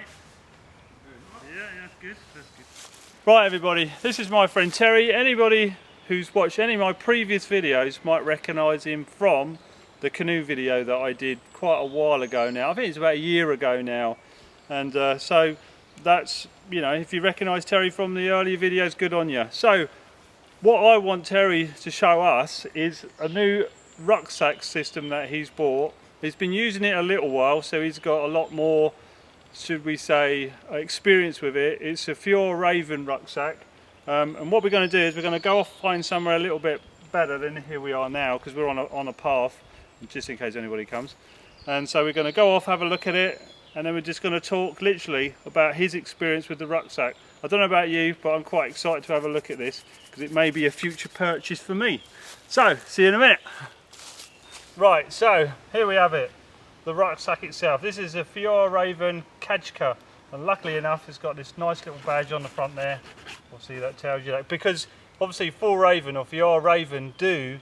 mate? Yeah, that's good. That's good. Right, everybody, this is my friend Terry. Anybody who's watched any of my previous videos might recognise him from the canoe video that I did quite a while ago now. I think it's about a year ago now. And so that's, you know, if you recognise Terry from the earlier videos, good on you. So what I want Terry to show us is a new rucksack system that he's bought. He's been using it a little while, so he's got a lot more, should we say, experience with it. It's a Fjallraven rucksack. And what we're going to do is we're going to go off find somewhere a little bit better than here we are now, because we're on a path, just in case anybody comes. And so we're going to go off, have a look at it, and then we're just going to talk literally about his experience with the rucksack. I don't know about you, but I'm quite excited to have a look at this, because it may be a future purchase for me. So, see you in a minute. Right, so here we have it, the rucksack itself. This is a Fjallraven Kajka, and luckily enough it's got this nice little badge on the front there. We'll see, that tells you that, because obviously Fjallraven or Fjallraven do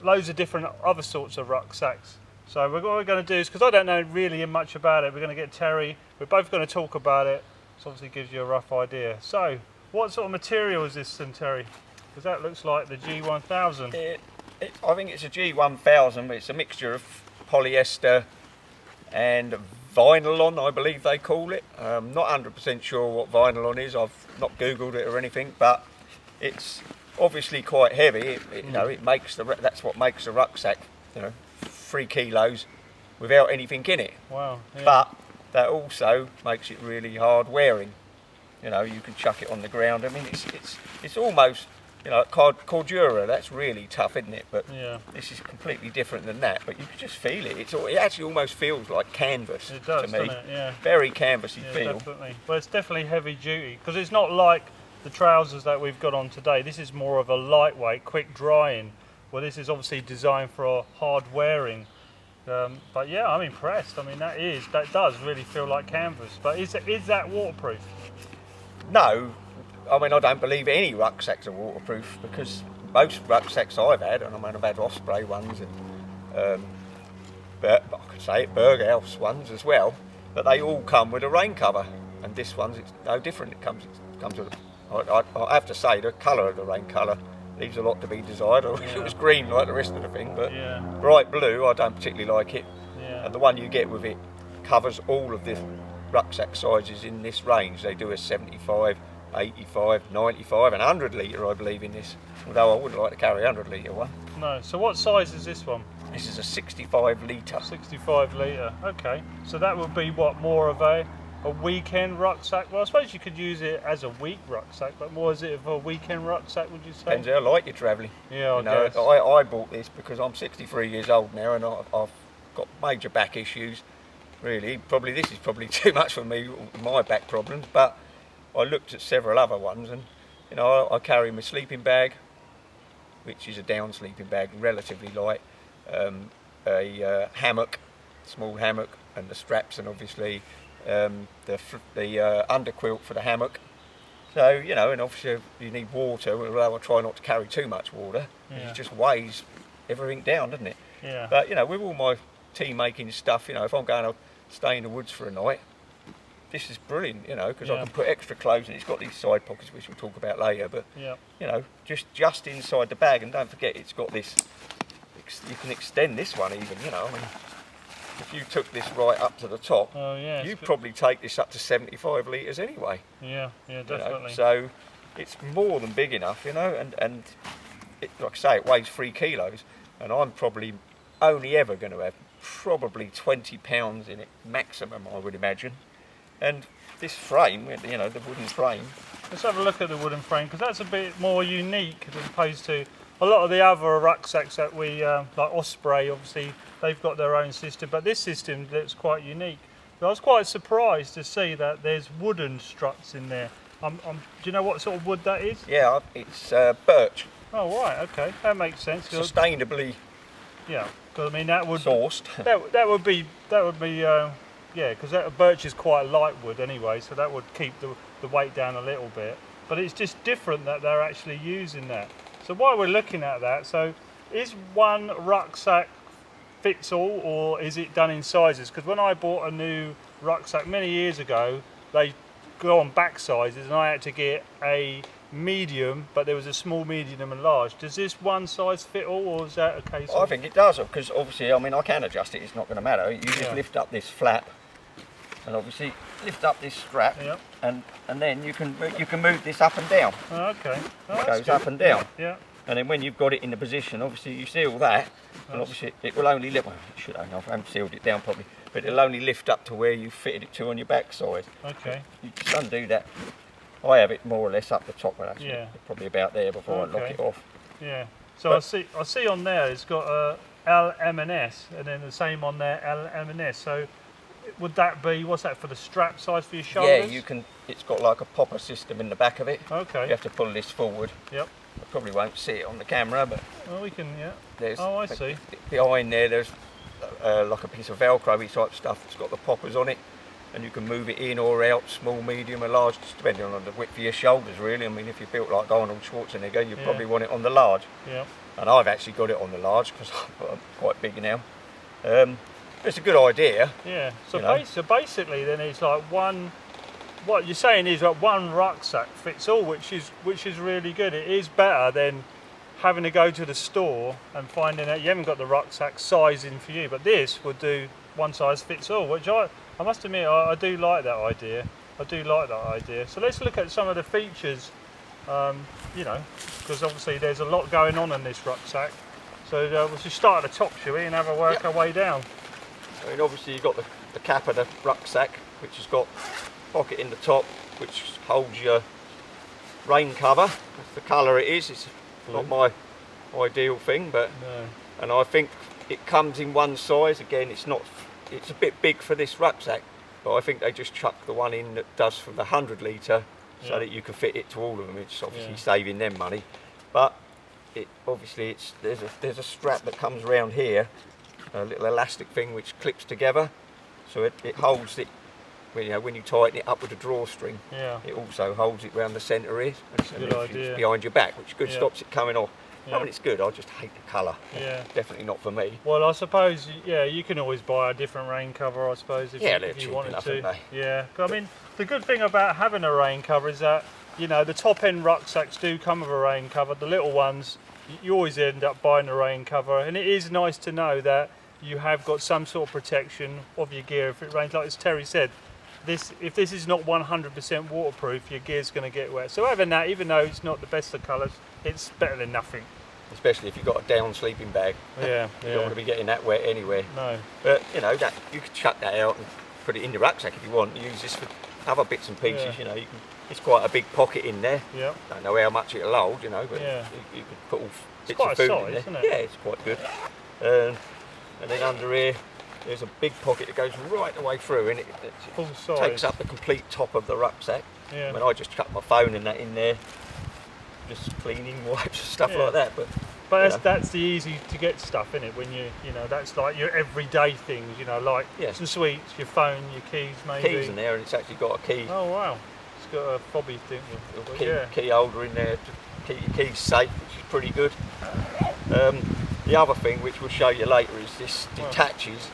loads of different other sorts of rucksacks. So what we're going to do is, because I don't know really much about it, we're going to get Terry, we're both going to talk about it, so obviously gives you a rough idea. So what sort of material is this then, Terry? Because that looks like the G1000. I think it's a G1000, but it's a mixture of polyester and vinylon, I believe they call it. I'm not 100% sure what vinylon is. I've not googled it or anything, but it's obviously quite heavy. You know, it makes that's what makes a rucksack. You know, 3 kilos without anything in it. Wow. Yeah. But that also makes it really hard wearing. You know, you can chuck it on the ground. I mean, it's almost, you know, cordura, that's really tough, isn't it? But yeah, this is completely different than that. But you can just feel it. It actually almost feels like canvas it does, to me. Doesn't it? Yeah. Very canvassy feel. Definitely. Well, it's definitely heavy duty, because it's not like the trousers that we've got on today. This is more of a lightweight, quick drying. Well, this is obviously designed for hard wearing. But yeah, I'm impressed. I mean, that does really feel like canvas. But is that waterproof? No. I mean, I don't believe any rucksacks are waterproof, because most rucksacks I've had, and I mean, I've had Osprey ones, and but I could say it, Berghaus ones as well, but they all come with a rain cover, and this one's it's no different. It comes with. I have to say, the colour of the rain colour leaves a lot to be desired. I wish it was green like the rest of the thing, but bright blue, I don't particularly like it. Yeah. And the one you get with it covers all of the rucksack sizes in this range. They do a 75. 85, 95 and 100 litre I believe in this, although I wouldn't like to carry a 100 litre one. No, so what size is this one? This is a 65 litre. 65 litre, okay. So that would be what, more of a weekend rucksack? Well, I suppose you could use it as a week rucksack, but more is it of a weekend rucksack, would you say? Depends how light you're travelling. Yeah, I guess. I bought this because I'm 63 years old now and I've got major back issues. Really, this is probably too much for me, my back problems, but I looked at several other ones, and you know, I carry my sleeping bag, which is a down sleeping bag, relatively light, a hammock, small hammock, and the straps, and obviously the underquilt for the hammock. So you know, and obviously you need water. Although I try not to carry too much water, it just weighs everything down, doesn't it? Yeah. But you know, with all my tea making stuff, you know, if I'm going to stay in the woods for a night, this is brilliant, you know, because I can put extra clothes in. It's got these side pockets, which we'll talk about later, but you know, just inside the bag. And don't forget, it's got this. You can extend this one even, you know. I mean, if you took this right up to the top, you'd probably take this up to 75 litres anyway. Yeah, definitely. You know? So it's more than big enough, you know, and it, like I say, it weighs 3 kilos, and I'm probably only ever going to have probably 20 pounds in it maximum, I would imagine. And this frame, you know, the wooden frame. Let's have a look at the wooden frame, because that's a bit more unique as opposed to a lot of the other rucksacks that we, like Osprey, obviously, they've got their own system, but this system looks quite unique. But I was quite surprised to see that there's wooden struts in there. Do you know what sort of wood that is? Yeah, it's birch. Oh, right, okay, that makes sense. Sustainably. Yeah, because I mean that would sourced. that would be yeah, because birch is quite light wood anyway, so that would keep the weight down a little bit. But it's just different that they're actually using that. So while we're looking at that, so is one rucksack fits all, or is it done in sizes? Because when I bought a new rucksack many years ago. They go on back sizes, and I had to get a medium, but there was a small, medium, and large. Does this one size fit all, or is that a case? I think it does, because obviously, I mean, I can adjust it. It's not going to matter. You just lift up this flap, and obviously lift up this strap, and then you can move this up and down. Oh, okay. Oh, it goes up and down. Yeah. And then when you've got it in the position, obviously you seal that, and obviously it will only lift. Well, it should only. I haven't sealed it down properly, but it'll only lift up to where you fitted it to on your back side. Okay. You just undo that. I have it more or less up the top, but actually probably about there before I lock it off. Yeah. So I see on there it's got a L, M, and S, and then the same on there L, M, and S. So would that be, what's that, for the strap size for your shoulders? Yeah, you can. It's got like a popper system in the back of it. Okay. You have to pull this forward. Yep. I probably won't see it on the camera, but well, we can. Yeah. There's I see. Behind there's like a piece of Velcro-y type stuff that's got the poppers on it, and you can move it in or out, small, medium, or large, just depending on the width of your shoulders, really. I mean, if you're built like Arnold Schwarzenegger, you probably want it on the large. Yeah. And I've actually got it on the large because I'm quite big now. It's a good idea. Yeah. So, so basically, then it's like one. What you're saying is that one rucksack fits all, which is really good. It is better than having to go to the store and finding out you haven't got the rucksack sizing for you. But this would do one size fits all, which I must admit I do like that idea. I do like that idea. So let's look at some of the features. You know, because obviously there's a lot going on in this rucksack. So we'll just start at the top, shall we, and have a work our way down. I mean, obviously you've got the cap of the rucksack, which has got pocket in the top, which holds your rain cover. That's the colour it is. It's not my ideal thing, but and I think it comes in one size. Again, it's a bit big for this rucksack, but I think they just chuck the one in that does for the 100 litre, so that you can fit it to all of them. It's obviously saving them money, but there's a strap that comes around here, a little elastic thing which clips together, so it holds it. When you tighten it up with a drawstring, it also holds it round the centre here. That's a good idea. It's behind your back, which stops it coming off. I mean, it's good. I just hate the colour. Yeah. Definitely not for me. Well, I suppose, you can always buy a different rain cover, I suppose, if you wanted to. Yeah. I mean, the good thing about having a rain cover is that, the top end rucksacks do come with a rain cover. The little ones, you always end up buying a rain cover, and it is nice to know that you have got some sort of protection of your gear if it rains. Like as Terry said, if this is not 100% waterproof, your gear's going to get wet. So having that, even though it's not the best of colours, it's better than nothing. Especially if you've got a down sleeping bag. You don't want to be getting that wet anyway. No. But that you could chuck that out and put it in your rucksack if you want. Use this for other bits and pieces. It's quite a big pocket in there. Yeah. Don't know how much it'll hold, but you could put all bits of food in there. Isn't it? Yeah, it's quite good. And then under here, there's a big pocket that goes right the way through, and it takes up the complete top of the rucksack. Yeah. I mean, I just chuck my phone and that in there, just cleaning wipes and stuff like that. But that's the easy to get stuff, isn't it? When that's like your everyday things, like some sweets, your phone, your keys, maybe. Keys in there, and it's actually got a key. Oh wow, it's got a fobby thing. Key holder in there to keep your keys safe, which is pretty good. The other thing, which we'll show you later, is this detaches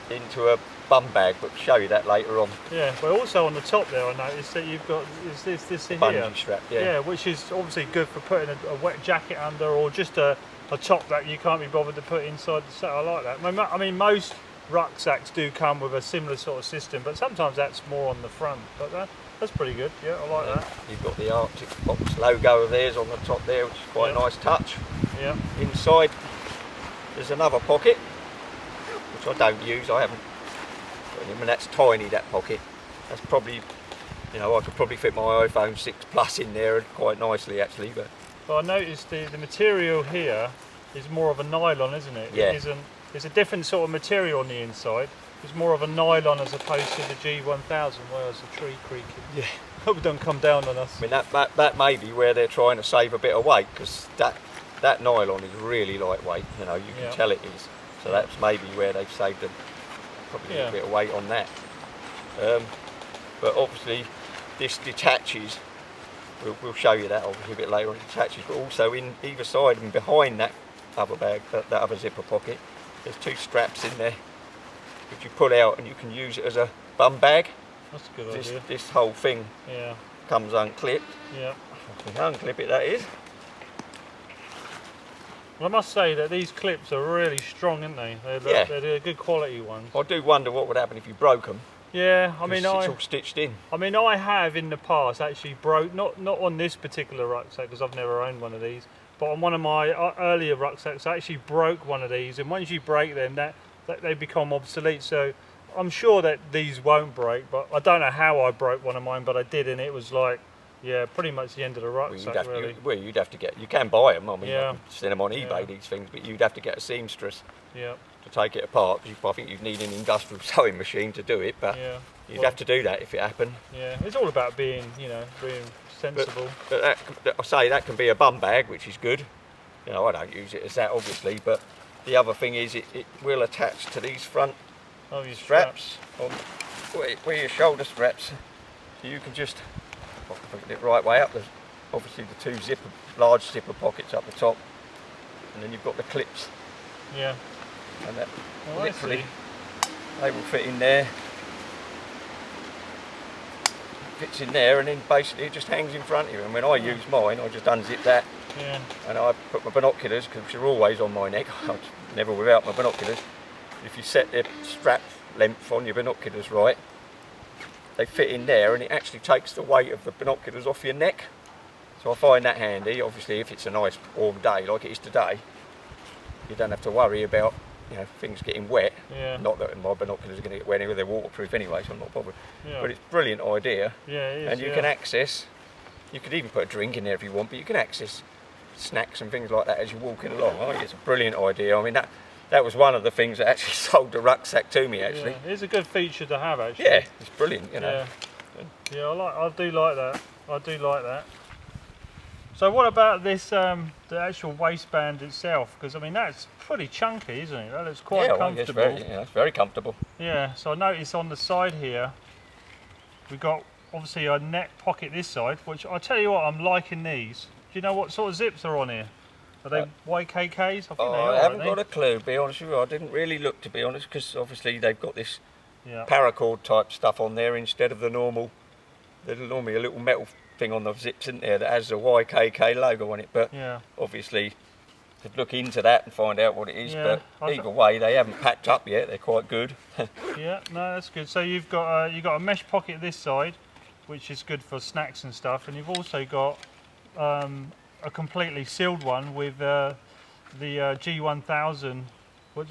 into a bum bag, but we'll show you that later on. Yeah, but also on the top there, I noticed that you've got this here. Bungee strap, yeah, which is obviously good for putting a wet jacket under, or just a top that you can't be bothered to put inside the set. I like that. I mean, most rucksacks do come with a similar sort of system, but sometimes that's more on the front. But that's pretty good. Yeah, I like that. You've got the Arctic Box logo of theirs on the top there, which is quite a nice touch. Yeah. Inside, there's another pocket, which I don't use. I haven't. I mean, that's tiny, that pocket. That's probably, I could probably fit my iPhone 6 Plus in there quite nicely, actually. But I noticed the material here is more of a nylon, isn't it? Yeah. It's a different sort of material on the inside. It's more of a nylon as opposed to the G1000, where there's a tree creaking. Yeah. Hope it don't come down on us. I mean, that may be where they're trying to save a bit of weight, because that nylon is really lightweight. You can tell it is. So that's maybe where they've saved probably a bit of weight on that. But obviously this detaches. We'll show you that obviously a bit later on. It detaches, but also in either side and behind that other bag, that other zipper pocket, there's two straps in there, which you pull out and you can use it as a bum bag. That's a good idea. This whole thing comes unclipped. Yeah. Unclip it, that is. Well, I must say that these clips are really strong, aren't they? They're good quality ones. I do wonder what would happen if you broke them. Yeah, I mean, it's all stitched in. I mean, I have in the past actually broke, not on this particular rucksack because I've never owned one of these, but on one of my earlier rucksacks I actually broke one of these, and once you break them, that they become obsolete. So I'm sure that these won't break, but I don't know how I broke one of mine, but I did, and it was like, yeah, pretty much the end of the rucksack, you'd have to get, you can buy them, I mean, you can send them on eBay, these things, but you'd have to get a seamstress to take it apart. I think you'd need an industrial sewing machine to do it, but you'd have to do that if it happened. Yeah, it's all about being, being sensible. But I say that can be a bum bag, which is good. I don't use it as that, obviously, but the other thing is it will attach to these front straps, where your shoulder straps, so you can just put it right way up. There's obviously the two large zipper pockets up the top, and then you've got the clips. Yeah. And that literally they will fit in there. Fits in there, and then basically it just hangs in front of you. And when I use mine, I just unzip that. Yeah. And I put my binoculars, because they're always on my neck. I'm never without my binoculars. If you set the strap length on your binoculars right, they fit in there, and it actually takes the weight of the binoculars off your neck. So I find that handy. Obviously, if it's a nice warm day like it is today, you don't have to worry about things getting wet. Yeah. Not that my binoculars are going to get wet anyway, they're waterproof anyway, so I'm not bothered. Yeah. But it's a brilliant idea. Yeah, it is. And you can access, you could even put a drink in there if you want, but you can access snacks and things like that as you're walking along. I think it's a brilliant idea. I mean, that was one of the things that actually sold the rucksack to me, actually. Yeah, it's a good feature to have, actually. Yeah, it's brilliant, Yeah, I do like that. I do like that. So what about this, the actual waistband itself? Because I mean, that's pretty chunky, isn't it? That looks quite comfortable. It's very comfortable. Yeah, so I notice on the side here, we've got obviously a neck pocket this side, which I tell you what, I'm liking these. Do you know what sort of zips are on here? Are they YKKs? I think they are. I haven't got a clue, to be honest with you. I didn't really look, to be honest, because obviously they've got this paracord type stuff on there instead of the normal. There's normally a little metal thing on the zips, isn't there, that has the YKK logo on it, but obviously to look into that and find out what it is, but either way they haven't packed up yet. They're quite good. Yeah, no, that's good. So you've got a mesh pocket this side, which is good for snacks and stuff, and you've also got a completely sealed one with the G1000,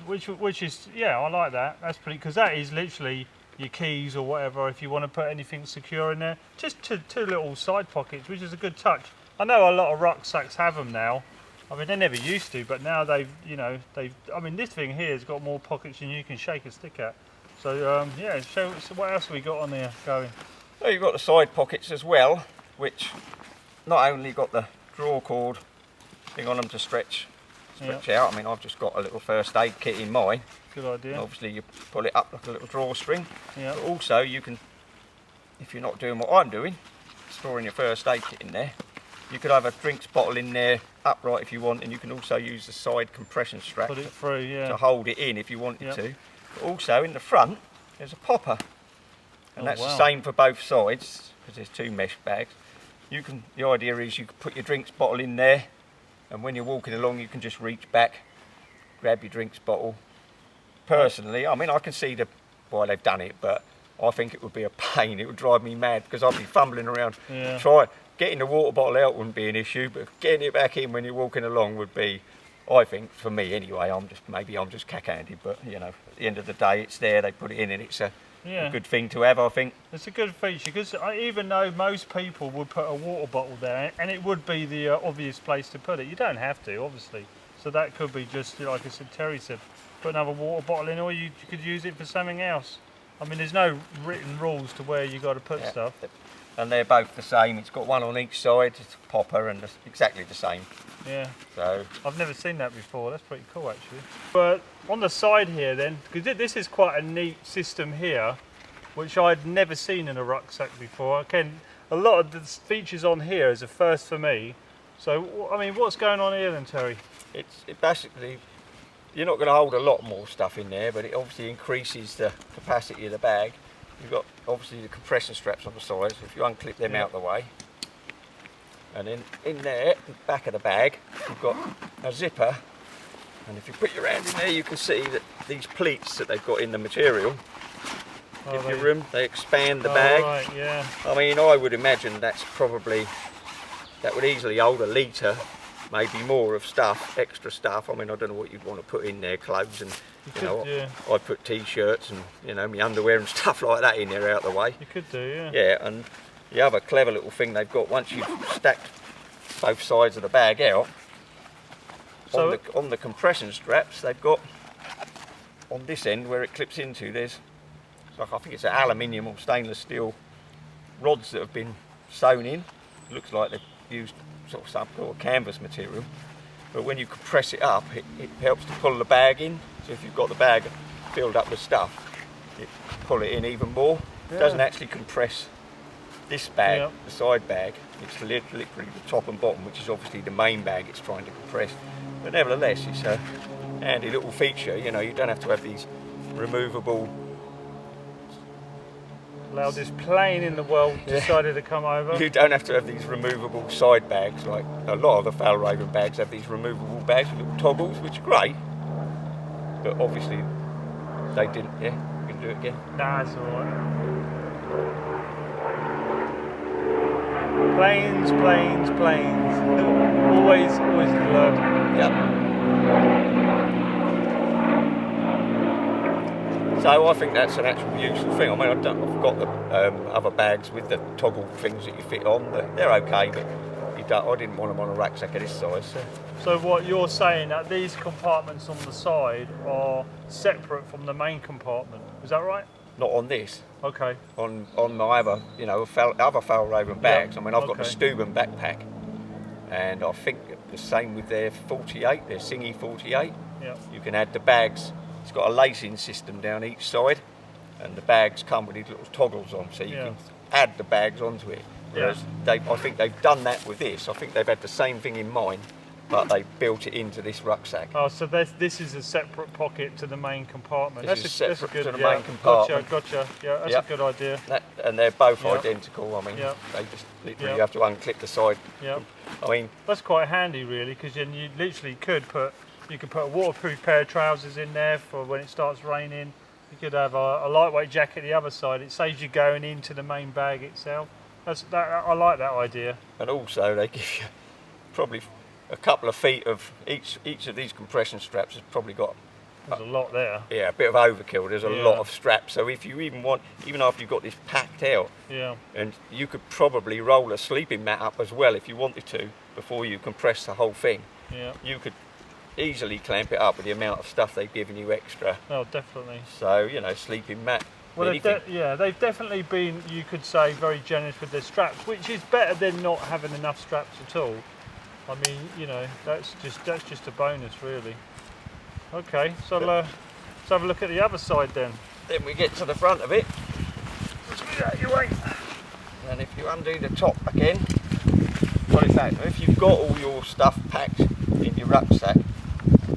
which is, I like that. That's pretty, because that is literally your keys or whatever, if you want to put anything secure in there. Just two little side pockets, which is a good touch. I know a lot of rucksacks have them now. I mean, they never used to, but now they've, I mean, this thing here has got more pockets than you can shake a stick at. So, so what else have we got on there going? Well, you've got the side pockets as well, which not only got the draw cord thing on them to stretch out. I mean, I've just got a little first aid kit in mine. Good idea. And obviously you pull it up like a little drawstring. Yeah. But also you can, if you're not doing what I'm doing, storing your first aid kit in there, you could have a drinks bottle in there upright if you want, and you can also use the side compression strap Put it through, to hold it in if you wanted to. But also in the front there's a popper, and that's the same for both sides, because there's two mesh bags. The idea is you can put your drinks bottle in there, and when you're walking along you can just reach back, grab your drinks bottle. Personally, I mean, I can see why they've done it, but I think it would be a pain. It would drive me mad, because I'd be fumbling around. Getting the water bottle out wouldn't be an issue, but getting it back in when you're walking along would be, I think, for me anyway. Maybe I'm just cack-handed, but at the end of the day, it's there. They put it in, and it's a good thing to have, I think. It's a good feature, because even though most people would put a water bottle there, and it would be the obvious place to put it, you don't have to, obviously. So that could be just, like I said, Terry said, put another water bottle in, or you could use it for something else. I mean, there's no written rules to where you got to put stuff. And they're both the same. It's got one on each side. It's a popper, and it's exactly the same. Yeah. So I've never seen that before. That's pretty cool, actually. But on the side here, then, because this is quite a neat system here, which I'd never seen in a rucksack before. Again, a lot of the features on here is a first for me. So, I mean, what's going on here then, Terry? it basically, you're not going to hold a lot more stuff in there, but it obviously increases the capacity of the bag. You've got obviously the compression straps on the sides. If you unclip them out the way, and then in there, the back of the bag, you've got a zipper. And if you put your hand in there, you can see that these pleats that they've got in the material give you room. They expand the bag. Right, yeah. I mean, I would imagine that would easily hold a litre, maybe more of stuff, extra stuff. I mean, I don't know what you'd want to put in there, clothes and, I'd put t-shirts and, my underwear and stuff like that in there out the way. You could do, yeah. Yeah, and the other clever little thing they've got, once you've stacked both sides of the bag out, so on the compression straps, they've got, on this end where it clips into, there's, I think it's an aluminium or stainless steel rods that have been sewn in. It looks like they've used sort of some sort of canvas material, but when you compress it up, it helps to pull the bag in. So if you've got the bag filled up with stuff, you pull it in even more. It doesn't actually compress this bag, the side bag. It's literally the top and bottom, which is obviously the main bag it's trying to compress. But nevertheless, it's a handy little feature. You don't have to have these removable. Loudest plane in the world decided to come over. You don't have to have these removable side bags, like a lot of the Fjallraven bags have these removable bags with little toggles, which are great. But obviously, they didn't. Yeah, you can do it again. Nah, it's alright. Planes, planes, planes. Always learn. Yep. So I think that's an actual useful thing. I mean, I've got the other bags with the toggle things that you fit on. They're okay, but I didn't want them on a rucksack of this size. So what you're saying, that these compartments on the side are separate from the main compartment, is that right? Not on this. Okay. On my other, other Fjallraven bags. I mean, I've got the Stuben backpack, and I think the same with their 48, their Singy 48. Yeah. You can add the bags. It's got a lacing system down each side, and the bags come with these little toggles on, so you can add the bags onto it. Whereas I think they've done that with this. I think they've had the same thing in mind, but they built it into this rucksack. Oh, so this is a separate pocket to the main compartment. This is separate to the main compartment. Gotcha. Yeah, that's a good idea. And they're both identical. I mean, they just literally have to unclip the side. Yeah. I mean, that's quite handy, really, because then you literally could put a waterproof pair of trousers in there for when it starts raining. You could have a lightweight jacket the other side. It saves you going into the main bag itself. I like that idea. And also they give you probably a couple of feet of each of these compression straps has probably got. There's a lot there. Yeah, a bit of overkill. There's a lot of straps. So if you even after you've got this packed out, and you could probably roll a sleeping mat up as well if you wanted to before you compress the whole thing. Yeah. You could easily clamp it up with the amount of stuff they've given you extra. Oh, definitely. So, sleeping mat. Well, they've definitely been, you could say, very generous with their straps, which is better than not having enough straps at all. I mean, that's just a bonus, really. Okay, so let's have a look at the other side then. Then we get to the front of it. Just get out of your way. And if you undo the top again, pull it back. If you've got all your stuff packed in your rucksack,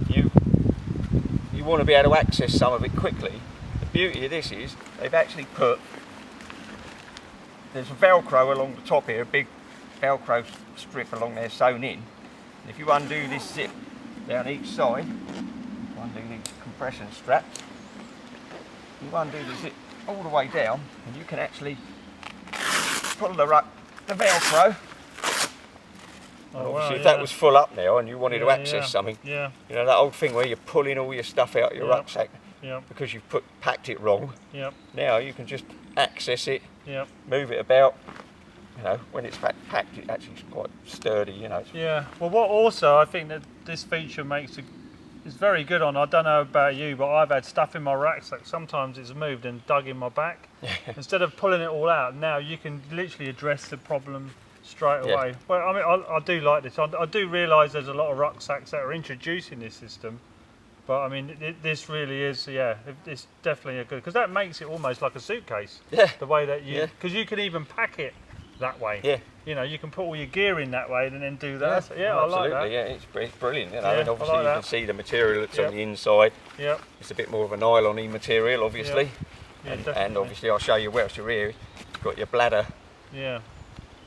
you want to be able to access some of it quickly. The beauty of this is they've actually there's a Velcro along the top here, a big Velcro strip along there sewn in. And if you undo this zip down each side, undo these compression straps, you undo the zip all the way down, and you can actually pull the Velcro. Oh, obviously, if that was full up now and you wanted to access something, that old thing where you're pulling all your stuff out of your rucksack because you've packed it wrong. Now you can just access it, move it about. When it's packed, it actually is quite sturdy. Yeah. Well, what also I think that this feature is very good on. I don't know about you, but I've had stuff in my rucksack. Sometimes it's moved and dug in my back. Instead of pulling it all out, now you can literally address the problem straight away. Well, I mean, I do like this. I do realise there's a lot of rucksacks that are introducing this system, but I mean, this really is, it's definitely a good, because that makes it almost like a suitcase. The way that because you can even pack it that way. Yeah. You know, you can put all your gear in that way and then do that. Yeah, So, yeah, I like that. Yeah, it's brilliant. You know, Yeah, and obviously I like you that. can see the material that's on the inside. Yep. It's a bit more of a nylon-y material, obviously. Yeah, and definitely. obviously I'll show you where else you're here. You've got your bladder Yeah.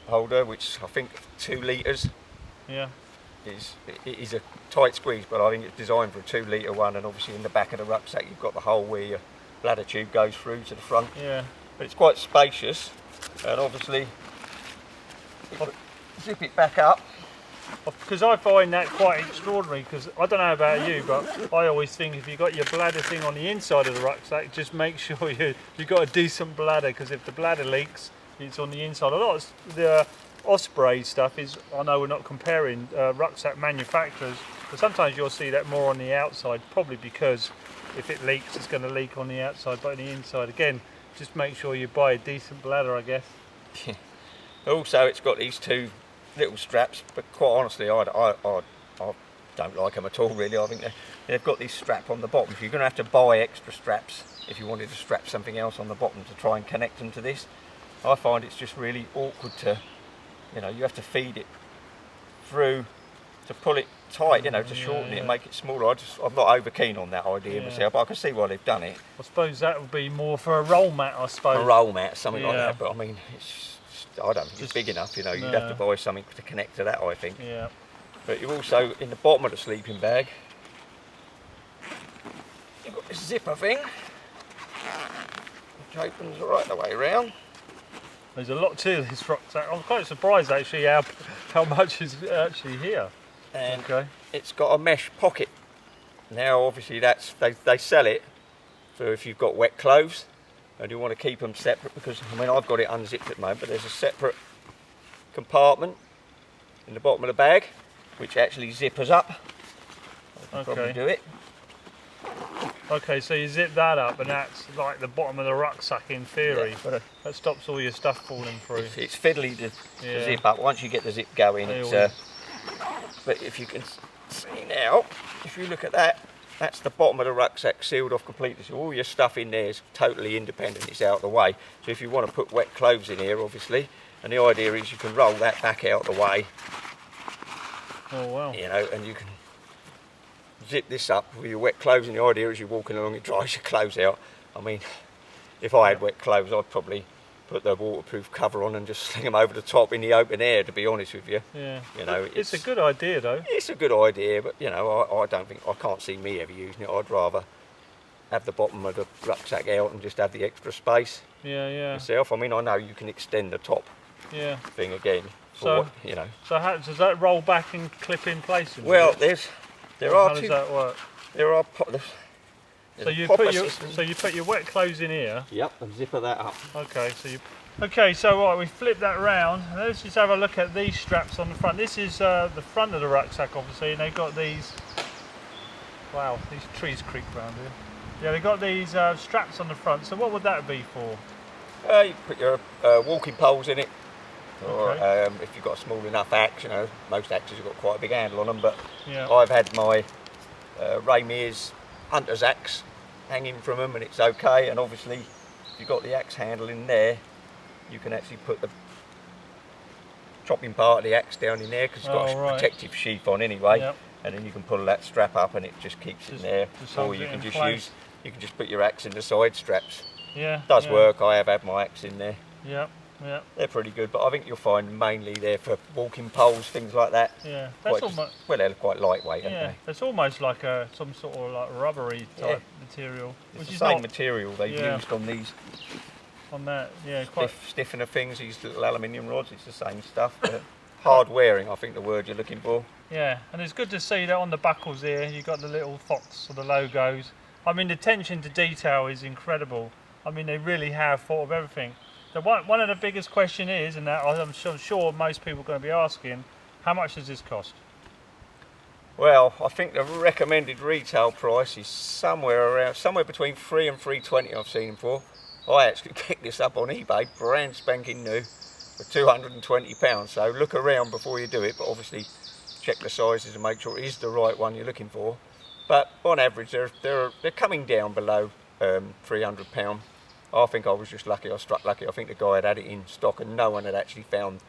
holder, which I think 2 litres. Yeah. It is a tight squeeze, but I think it's designed for a 2 litre one. And obviously in the back of the rucksack you've got the hole where your bladder tube goes through to the front. Yeah. But it's quite spacious, and obviously zip it back up. Because I find that quite extraordinary, because I don't know about you, but I always think if you've got your bladder thing on the inside of the rucksack, just make sure you've got a decent bladder, because if the bladder leaks, it's on the inside. A lot of the Osprey stuff is, I know we're not comparing rucksack manufacturers, but sometimes you'll see that more on the outside, probably because if it leaks, it's going to leak on the outside, but on the inside, again, just make sure you buy a decent bladder, I guess. Also, it's got these 2 little straps, but quite honestly, I don't like them at all, really. I think they've got this strap on the bottom, so you're going to have to buy extra straps if you wanted to strap something else on the bottom to try and connect them to this. I find it's just really awkward to, you know, you have to feed it through to pull it tight, you know, to shorten it, make it smaller. I'm not over keen on that idea myself, but I can see why they've done it. I suppose that would be more for a roll mat, I suppose. A roll mat, something like that, but I mean, I don't think it's big enough, you know, you'd have to buy something to connect to that, I think. Yeah. But you've also, in the bottom of the sleeping bag, you've got this zipper thing, which opens right the way around. There's a lot to this rucksack. I'm quite surprised actually how much is actually here. And it's got a mesh pocket. Now obviously they sell it for if you've got wet clothes and you want to keep them separate, because I mean I've got it unzipped at the moment, but there's a separate compartment in the bottom of the bag which actually zippers up. I can probably do it. Okay, so you zip that up and that's like the bottom of the rucksack in theory. Yeah, that stops all your stuff falling through. It's fiddly to zip up. Once you get the zip going, it's but if you can see now, if you look at that, that's the bottom of the rucksack sealed off completely. So all your stuff in there is totally independent, it's out of the way. So if you want to put wet clothes in here, obviously, and the idea is you can roll that back out of the way. Oh wow. You know, and you can zip this up with your wet clothes, and the idea is you're walking along, it dries your clothes out. I mean, if I had wet clothes, I'd probably put the waterproof cover on and just sling them over the top in the open air, to be honest with you. Yeah. You know, it's a good idea though. It's a good idea, but you know, I can't see me ever using it. I'd rather have the bottom of the rucksack out and just have the extra space. Yeah. Myself. I mean, I know you can extend the top thing again. So, you know. So how does that roll back and clip in place? Well, there are how does that work? There are. So you put your wet clothes in here. Yep, and zipper that up. Okay, so right, we flip that round. Let's just have a look at these straps on the front. This is the front of the rucksack, obviously, and they've got these. Wow, these trees creak around here. Yeah, they've got these straps on the front. So what would that be for? You put your walking poles in it, or if you've got a small enough axe. You know, most axes have got quite a big handle on them, but I've had my Ramir's hunter's axe hanging from them, and it's okay. And obviously, if you've got the axe handle in there, you can actually put the chopping part of the axe down in there, because it's got a protective sheath on anyway. And then you can pull that strap up, and it just keeps it there. Or you can just put your axe in the side straps. Yeah, does work. I have had my axe in there. Yeah. They're pretty good, but I think you'll find mainly they're for walking poles, things like that. Yeah, that's almost, well, they're quite lightweight, aren't they? It's almost like some sort of like rubbery type material. It's the same material they've used on these. On that, stiffer things, these little aluminium rods. It's the same stuff, but hard wearing, I think the word you're looking for. Yeah, and it's good to see that on the buckles here, you've got the little fox or the logos. I mean, the attention to detail is incredible. I mean, they really have thought of everything. One of the biggest question is, and that I'm sure most people are going to be asking, how much does this cost? Well, I think the recommended retail price is somewhere between $3 and $3.20 I've seen them for. I actually picked this up on eBay, brand spanking new, for £220. So look around before you do it, but obviously check the sizes and make sure it is the right one you're looking for. But on average, they're coming down below £300. I think I was just lucky. I struck lucky. I think the guy had it in stock and no one had actually found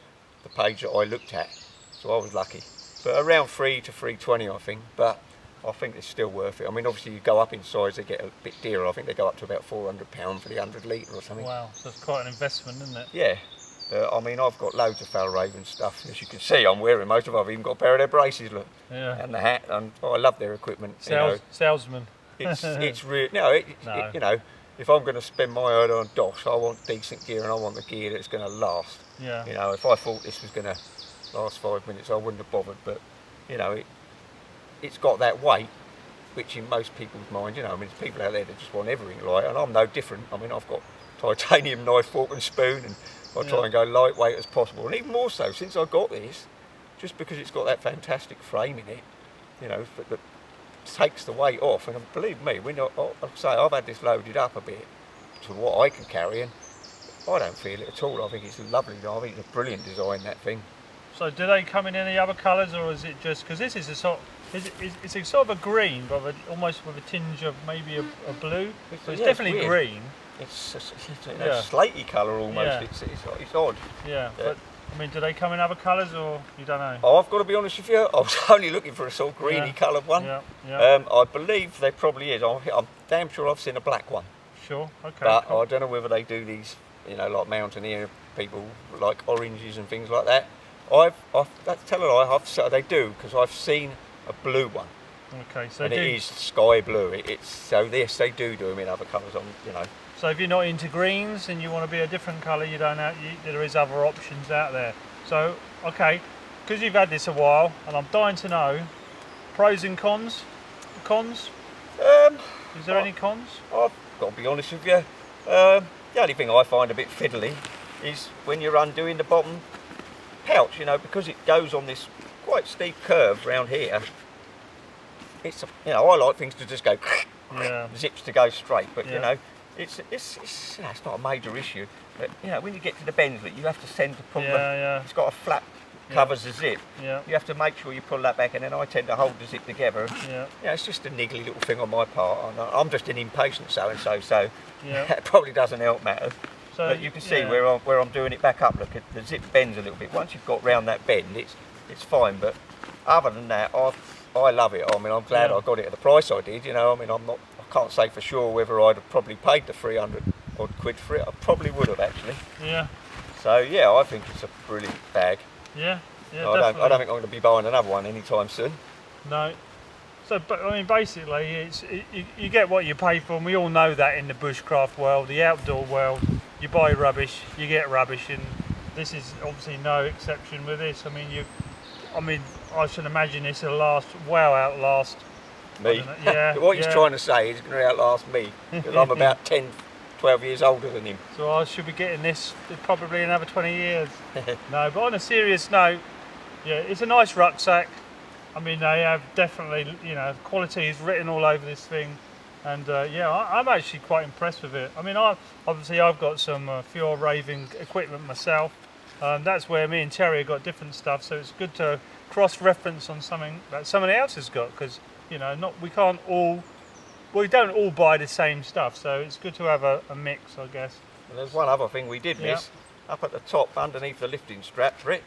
the page that I looked at, so I was lucky. But around 3 to 320, I think. But I think it's still worth it. I mean, obviously you go up in size, they get a bit dearer. I think they go up to about £400 for the 100 litre or something. Wow, so it's quite an investment, isn't it? Yeah. I mean, I've got loads of Fjallraven stuff. As you can see, I'm wearing most of it. I've even got a pair of their braces, look. Yeah. And the hat. And I love their equipment. Salesman. It's really, you know, if I'm going to spend my own on DOS, I want decent gear and I want the gear that's going to last. Yeah. You know, if I thought this was going to last 5 minutes, I wouldn't have bothered. But, you know, it's got that weight, which in most people's mind, you know, I mean, there's people out there that just want everything light, and I'm no different. I mean, I've got titanium knife, fork and spoon, and I try and go lightweight as possible. And even more so, since I got this, just because it's got that fantastic frame in it, you know, that takes the weight off. And believe me, when I'll say I've had this loaded up a bit to what I can carry, and I don't feel it at all. I think it's lovely. I think it's a brilliant design, that thing. So do they come in any other colours, or is it just, because this is a sort, it's a sort of a green, but almost with a tinge of maybe a blue. So it's definitely green. It's a slatey colour almost. Yeah. It's odd. Yeah, but I mean, do they come in other colours, or you don't know? Oh, I've got to be honest with you, I was only looking for a sort of greeny coloured one. Yeah. I believe there probably is. I'm damn sure I've seen a black one. Sure, okay. But cool. I don't know whether they do these, you know, like mountaineer people, like oranges and things like that. That's tell a lie, they do, because I've seen a blue one. Okay, so and it is sky blue. So yes, they do them in other colours, you know. So if you're not into greens and you want to be a different colour, you don't have, there is other options out there. So, okay, because you've had this a while, and I'm dying to know, pros and cons? Cons? Is there any cons? I've got to be honest with you. The only thing I find a bit fiddly is when you're undoing the bottom pouch, you know, because it goes on this quite steep curve round here. It's, you know, I like things to just go zips to go straight, but you know, it's not a major issue. But you know, when you get to the bends, you have to tend to pull it's got a flap covers the zip. Yeah. You have to make sure you pull that back, and then I tend to hold the zip together. Yeah. Yeah, it's just a niggly little thing on my part. I'm just an impatient so it probably doesn't help matters. So, but you can see where I'm doing it back up. Look, the zip bends a little bit. Once you've got round that bend, it's fine. But other than that, I love it. I mean, I'm glad I got it at the price I did. You know, I mean, I can't say for sure whether I'd have probably paid the 300 odd quid for it. I probably would have actually. Yeah. So yeah, I think it's a brilliant bag. Yeah. Yeah. I don't think I'm going to be buying another one anytime soon. No. So, but I mean, basically, you get what you pay for, and we all know that in the bushcraft world, the outdoor world. You buy rubbish, you get rubbish, and this is obviously no exception with this. I mean, I should imagine this will outlast me. What he's trying to say is going to outlast me, because I'm about 10, 12 years older than him. So I should be getting this probably another 20 years. No, but on a serious note, yeah, it's a nice rucksack. I mean, they have definitely, you know, quality is written all over this thing. And I'm actually quite impressed with it. I mean, I've got some Fjallraven equipment myself. That's where me and Terry have got different stuff, so it's good to cross-reference on something that somebody else has got, because you know, we don't all buy the same stuff, so it's good to have a mix, I guess. And there's one other thing we did miss. Up at the top, underneath the lifting strap for it,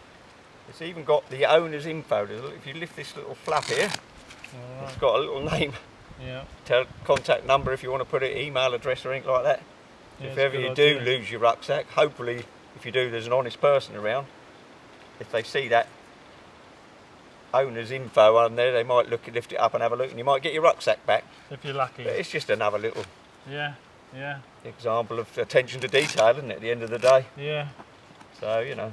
it's even got the owner's info. If you lift this little flap here, it's got a little name. Yeah. Contact number if you want to put it, email address or anything like that. Yeah, if ever you do lose your rucksack, hopefully if you do, there's an honest person around. If they see that owner's info on there, they might lift it up and have a look, and you might get your rucksack back. If you're lucky. But it's just another little example of attention to detail, isn't it, at the end of the day? Yeah. So, you know.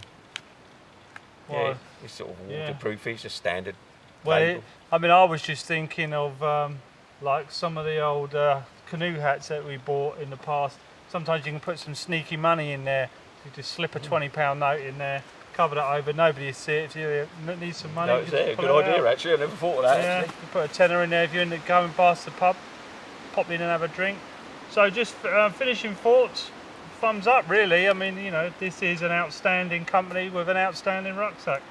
Well, it's sort of waterproof, it's just standard. Well, I mean, I was just thinking of like some of the old canoe hats that we bought in the past. Sometimes you can put some sneaky money in there. You just slip a £20 note in there, cover that over, nobody will see it. If you need some money, it's a good idea actually. I never thought of that. Yeah, actually. You put a tenner in there if you end up going past the pub, pop in and have a drink. So just finishing thoughts, thumbs up really. I mean, you know, this is an outstanding company with an outstanding rucksack.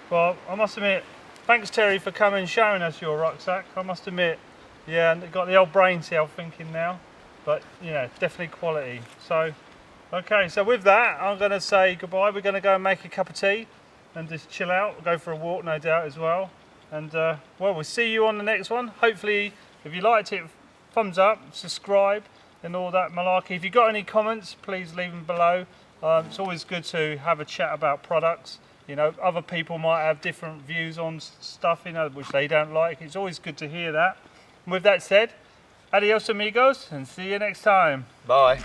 Well, I must admit, thanks Terry for coming and showing us your rucksack. I must admit, and got the old brain cell thinking now. but you know, definitely quality. So okay, so with that I'm going to say goodbye. We're going to go and make a cup of tea and just chill out, go for a walk no doubt as well, and well, we'll see you on the next one. Hopefully if you liked it, thumbs up, subscribe and all that malarkey. If you've got any comments, please leave them below. It's always good to have a chat about products. You know, other people might have different views on stuff, you know, which they don't like. It's always good to hear that. And with that said, adios amigos, and see you next time. Bye.